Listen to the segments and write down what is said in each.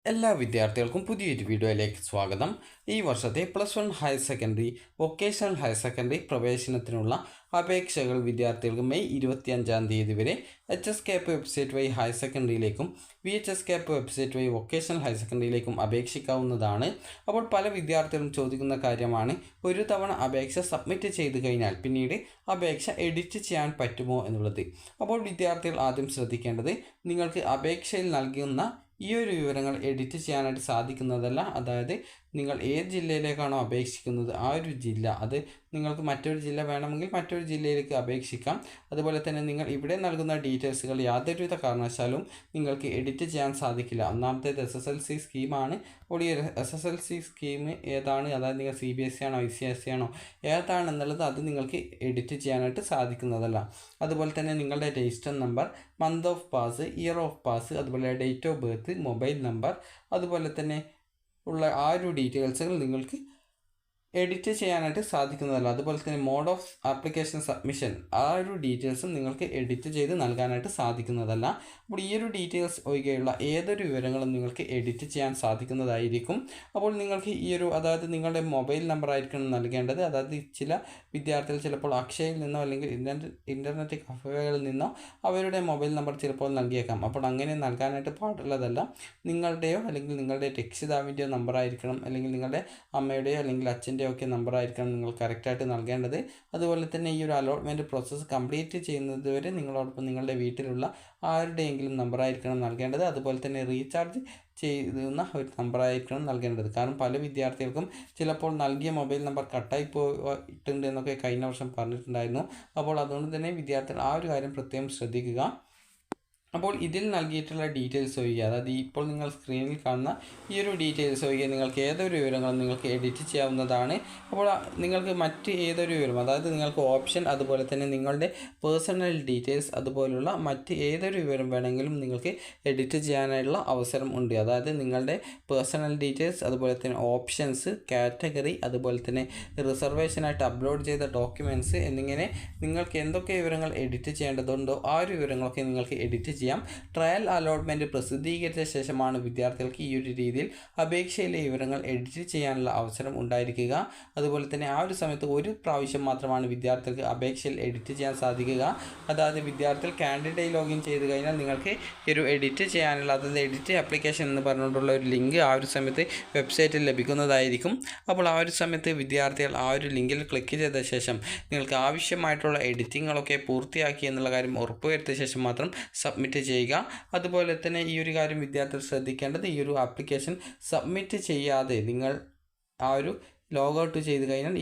എല്ലാ വിദ്യാർത്ഥികൾക്കും പുതിയൊരു വീഡിയോയിലേക്ക് സ്വാഗതം. ഈ വർഷത്തെ +1 higher secondary, vocational higher secondary പ്രവേശനത്തിനുള്ള അപേക്ഷകൾ വിദ്യാർത്ഥികൾക്ക് മെയ് 25 വരെ HSCAP വെബ്സൈറ്റ് വഴി ഹയർ സെക്കൻഡറിയിലേക്കും VHSCAP വെബ്സൈറ്റ് വഴി വൊക്കേഷണൽ ഹയർ സെക്കൻഡറിയിലേക്കും അപേക്ഷിക്കാവുന്നതാണ്. അപ്പോൾ പല വിദ്യാർത്ഥികളും ചോദിക്കുന്ന കാര്യമാണ്, ഒരു തവണ അപേക്ഷ സബ്മിറ്റ് ചെയ്ത് കഴിഞ്ഞാൽ പിന്നീട് അപേക്ഷ എഡിറ്റ് ചെയ്യാൻ പറ്റുമോ എന്നുള്ളത്. അപ്പോൾ വിദ്യാർത്ഥികൾ ആദ്യം ശ്രദ്ധിക്കേണ്ടത്, നിങ്ങൾക്ക് അപേക്ഷയിൽ നൽകുന്ന ഈ ഒരു വിവരങ്ങൾ എഡിറ്റ് ചെയ്യാനായിട്ട് സാധിക്കുന്നതല്ല. അതായത് നിങ്ങൾ ഏത് ജില്ലയിലേക്കാണോ അപേക്ഷിക്കുന്നത് ആ ഒരു ജില്ല, അത് നിങ്ങൾക്ക് മറ്റൊരു ജില്ല വേണമെങ്കിൽ മറ്റൊരു ജില്ലയിലേക്ക് അപേക്ഷിക്കാം. അതുപോലെ തന്നെ നിങ്ങൾ ഇവിടെ നൽകുന്ന ഡീറ്റെയിൽസുകൾ യാതൊരുവിധ കാരണവശാലും നിങ്ങൾക്ക് എഡിറ്റ് ചെയ്യാൻ സാധിക്കില്ല. ഒന്നാമത്തേത് SSLC സ്കീമാണ്. അപ്പോൾ ഈ SSLC സ്കീം ഏതാണ്, അതായത് നിങ്ങൾ CBSE ആണോ ICSE ആണോ ഏതാണെന്നുള്ളത് അത് നിങ്ങൾക്ക് എഡിറ്റ് ചെയ്യാനായിട്ട് സാധിക്കുന്നതല്ല. അതുപോലെ തന്നെ നിങ്ങളുടെ register number, month of pass, year of pass, അതുപോലെ date of birth, mobile number, അതുപോലെ തന്നെ ഉള്ള ആ ഒരു ഡീറ്റെയിൽസുകൾ നിങ്ങൾക്ക് എഡിറ്റ് ചെയ്യാനായിട്ട് സാധിക്കുന്നതല്ല. അതുപോലെ തന്നെ മോഡ് ഓഫ് ആപ്ലിക്കേഷൻ സബ്മിഷൻ, ആ ഒരു ഡീറ്റെയിൽസും നിങ്ങൾക്ക് എഡിറ്റ് ചെയ്ത് നൽകാനായിട്ട് സാധിക്കുന്നതല്ല. അപ്പോൾ ഈ ഒരു ഡീറ്റെയിൽസ് ഒഴികെയുള്ള ഏതൊരു വിവരങ്ങളും നിങ്ങൾക്ക് എഡിറ്റ് ചെയ്യാൻ സാധിക്കുന്നതായിരിക്കും. അപ്പോൾ നിങ്ങൾക്ക് ഈ ഒരു, അതായത് നിങ്ങളുടെ മൊബൈൽ നമ്പർ ആയിരിക്കണം നൽകേണ്ടത്. അതായത് ചില വിദ്യാർത്ഥികൾ ചിലപ്പോൾ അക്ഷയയിൽ നിന്നോ അല്ലെങ്കിൽ ഇൻ്റർനെറ്റ് കഫേകളിൽ നിന്നോ അവരുടെ മൊബൈൽ നമ്പർ ചിലപ്പോൾ നൽകിയേക്കാം. അപ്പോൾ അങ്ങനെ നൽകാനായിട്ട് പാടുള്ളതല്ല. നിങ്ങളുടെയോ അല്ലെങ്കിൽ നിങ്ങളുടെ രക്ഷിതാവിൻ്റെയോ നമ്പറായിരിക്കണം, അല്ലെങ്കിൽ നിങ്ങളുടെ അമ്മയുടെയോ അല്ലെങ്കിൽ അച്ഛൻ്റെയോ ഒക്കെ നമ്പറായിരിക്കണം നിങ്ങൾ കറക്റ്റായിട്ട് നൽകേണ്ടത്. അതുപോലെ തന്നെ ഈ ഒരു അലോട്ട്മെൻറ്റ് പ്രോസസ്സ് കംപ്ലീറ്റ് ചെയ്യുന്നത് വരെ നിങ്ങളോടൊപ്പം നിങ്ങളുടെ വീട്ടിലുള്ള ആരുടെയെങ്കിലും നമ്പറായിരിക്കണം നൽകേണ്ടത്. അതുപോലെ തന്നെ റീചാർജ് ചെയ്യുന്ന ഒരു നമ്പറായിരിക്കണം നൽകേണ്ടത്. കാരണം പല വിദ്യാർത്ഥികൾക്കും ചിലപ്പോൾ നൽകിയ മൊബൈൽ നമ്പർ കട്ടായി പോയിട്ടുണ്ട് എന്നൊക്കെ കഴിഞ്ഞ വർഷം പറഞ്ഞിട്ടുണ്ടായിരുന്നു. അപ്പോൾ അതുകൊണ്ട് തന്നെ വിദ്യാർത്ഥികൾ ആ ഒരു കാര്യം പ്രത്യേകം ശ്രദ്ധിക്കുക. അപ്പോൾ ഇതിൽ നൽകിയിട്ടുള്ള ഡീറ്റെയിൽസ് ഒഴികെ, അതായത് ഇപ്പോൾ നിങ്ങൾ സ്ക്രീനിൽ കാണുന്ന ഈ ഒരു ഡീറ്റെയിൽസ് ഒഴികെ നിങ്ങൾക്ക് ഏതൊരു വിവരങ്ങളും നിങ്ങൾക്ക് എഡിറ്റ് ചെയ്യാവുന്നതാണ്. അപ്പോൾ നിങ്ങൾക്ക് മറ്റ് ഏതൊരു വിവരം, അതായത് നിങ്ങൾക്ക് ഓപ്ഷൻ, അതുപോലെ തന്നെ നിങ്ങളുടെ പേഴ്സണൽ ഡീറ്റെയിൽസ്, അതുപോലുള്ള മറ്റ് ഏതൊരു വിവരം വേണമെങ്കിലും നിങ്ങൾക്ക് എഡിറ്റ് ചെയ്യാനുള്ള അവസരം ഉണ്ട്. അതായത് നിങ്ങളുടെ പേഴ്സണൽ ഡീറ്റെയിൽസ്, അതുപോലെ തന്നെ ഓപ്ഷൻസ്, കാറ്റഗറി, അതുപോലെ തന്നെ റിസർവേഷനായിട്ട് അപ്ലോഡ് ചെയ്ത ഡോക്യുമെൻറ്റ്സ് എന്നിങ്ങനെ നിങ്ങൾക്ക് എന്തൊക്കെ വിവരങ്ങൾ എഡിറ്റ് ചെയ്യേണ്ടതുണ്ടോ ആ ഒരു വിവരങ്ങളൊക്കെ നിങ്ങൾക്ക് എഡിറ്റ് ചെയ്യാം. ട്രയൽ അലോട്ട്മെൻറ്റ് പ്രസിദ്ധീകരിച്ച ശേഷമാണ് വിദ്യാർത്ഥികൾക്ക് ഈ ഒരു രീതിയിൽ അപേക്ഷയിലെ വിവരങ്ങൾ എഡിറ്റ് ചെയ്യാനുള്ള അവസരം ഉണ്ടായിരിക്കുക. അതുപോലെ തന്നെ ആ ഒരു സമയത്ത് ഒരു പ്രാവശ്യം മാത്രമാണ് വിദ്യാർത്ഥികൾക്ക് അപേക്ഷയിൽ എഡിറ്റ് ചെയ്യാൻ സാധിക്കുക. അതായത് വിദ്യാർത്ഥികൾ കാൻഡിഡേറ്റ് ലോഗിൻ ചെയ്ത് കഴിഞ്ഞാൽ നിങ്ങൾക്ക് ഒരു എഡിറ്റ് ചെയ്യാനുള്ള, അതായത് എഡിറ്റ് ആപ്ലിക്കേഷൻ എന്ന് പറഞ്ഞുകൊണ്ടുള്ള ഒരു ലിങ്ക് ആ ഒരു സമയത്ത് വെബ്സൈറ്റിൽ ലഭിക്കുന്നതായിരിക്കും. അപ്പോൾ ആ ഒരു സമയത്ത് വിദ്യാർത്ഥികൾ ആ ഒരു ലിങ്കിൽ ക്ലിക്ക് ചെയ്ത ശേഷം നിങ്ങൾക്ക് ആവശ്യമായിട്ടുള്ള എഡിറ്റിങ്ങുകളൊക്കെ പൂർത്തിയാക്കി എന്നുള്ള കാര്യം ഉറപ്പുവരുത്തിയ ശേഷം മാത്രം സബ്മിറ്റ് ചെയ്യുക. അതുപോലെ തന്നെ ഈ ഒരു കാര്യം വിദ്യാർത്ഥികൾ ശ്രദ്ധിക്കേണ്ടത്, ഈ ഒരു ആപ്ലിക്കേഷൻ സബ്മിറ്റ് ചെയ്യാതെ നിങ്ങൾ ആ ഒരു ലോഗൗട്ട് ചെയ്ത് കഴിഞ്ഞാൽ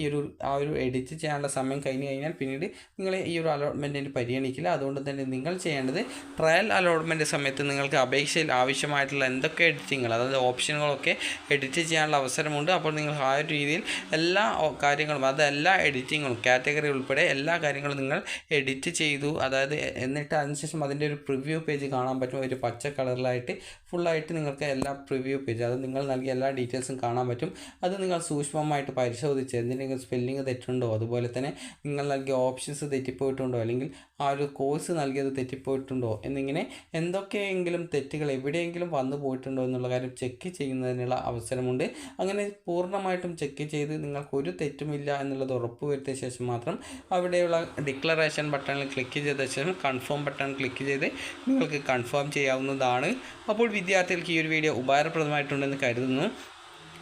ആ ഒരു എഡിറ്റ് ചെയ്യാനുള്ള സമയം കഴിഞ്ഞ് കഴിഞ്ഞാൽ പിന്നീട് നിങ്ങളെ ഈ ഒരു അലോട്ട്മെൻറ്റിന് പരിഗണിക്കില്ല. അതുകൊണ്ട് തന്നെ നിങ്ങൾ ചെയ്യേണ്ടത്, ട്രയൽ അലോട്ട്മെൻറ്റ് സമയത്ത് നിങ്ങൾക്ക് അപേക്ഷയിൽ ആവശ്യമായിട്ടുള്ള എന്തൊക്കെ എഡിറ്റിങ്ങൾ, അതായത് ഓപ്ഷനുകളൊക്കെ എഡിറ്റ് ചെയ്യാനുള്ള അവസരമുണ്ട്. അപ്പോൾ നിങ്ങൾ ആ ഒരു രീതിയിൽ എല്ലാ കാര്യങ്ങളും, അതായത് എല്ലാ എഡിറ്റിങ്ങും കാറ്റഗറി ഉൾപ്പെടെ എല്ലാ കാര്യങ്ങളും നിങ്ങൾ എഡിറ്റ് ചെയ്തു, അതായത് എന്നിട്ട് അതിനുശേഷം അതിൻ്റെ ഒരു പ്രിവ്യൂ പേജ് കാണാൻ പറ്റും. ഒരു പച്ച കളറിലായിട്ട് ഫുള്ളായിട്ട് നിങ്ങൾക്ക് എല്ലാ പ്രിവ്യൂ പേജ്, അതായത് നിങ്ങൾ നൽകിയ എല്ലാ ഡീറ്റെയിൽസും കാണാൻ പറ്റും. അത് നിങ്ങൾ സൂക്ഷ്മമായിട്ട് പരിശോധിച്ച് എന്തെങ്കിലും സ്പെല്ലിങ് തെറ്റുണ്ടോ, അതുപോലെ തന്നെ നിങ്ങൾ നൽകിയ ഓപ്ഷൻസ് തെറ്റിപ്പോയിട്ടുണ്ടോ, അല്ലെങ്കിൽ ആ ഒരു കോഴ്സ് നൽകിയത് തെറ്റിപ്പോയിട്ടുണ്ടോ എന്നിങ്ങനെ എന്തൊക്കെയെങ്കിലും തെറ്റുകൾ എവിടെയെങ്കിലും വന്നു പോയിട്ടുണ്ടോ എന്നുള്ള കാര്യം ചെക്ക് ചെയ്യുന്നതിനുള്ള അവസരമുണ്ട്. അങ്ങനെ പൂർണ്ണമായിട്ടും ചെക്ക് ചെയ്ത് നിങ്ങൾക്കൊരു തെറ്റുമില്ല എന്നുള്ളത് ഉറപ്പുവരുത്തിയ ശേഷം മാത്രം അവിടെയുള്ള ഡിക്ലറേഷൻ ബട്ടണിൽ ക്ലിക്ക് ചെയ്ത ശേഷം കൺഫേം ബട്ടൺ ക്ലിക്ക് ചെയ്ത് നിങ്ങൾക്ക് കൺഫേം ചെയ്യാവുന്നതാണ്. അപ്പോൾ വിദ്യാർത്ഥികൾക്ക് ഈ ഒരു വീഡിയോ ഉപകാരപ്രദമായിട്ടുണ്ടെന്ന് കരുതുന്നു.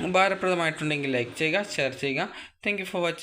ഉപകാരപ്രദമായിട്ടുണ്ടെങ്കിൽ ലൈക്ക് ചെയ്യുക, ഷെയർ ചെയ്യുക. Thank you for watching.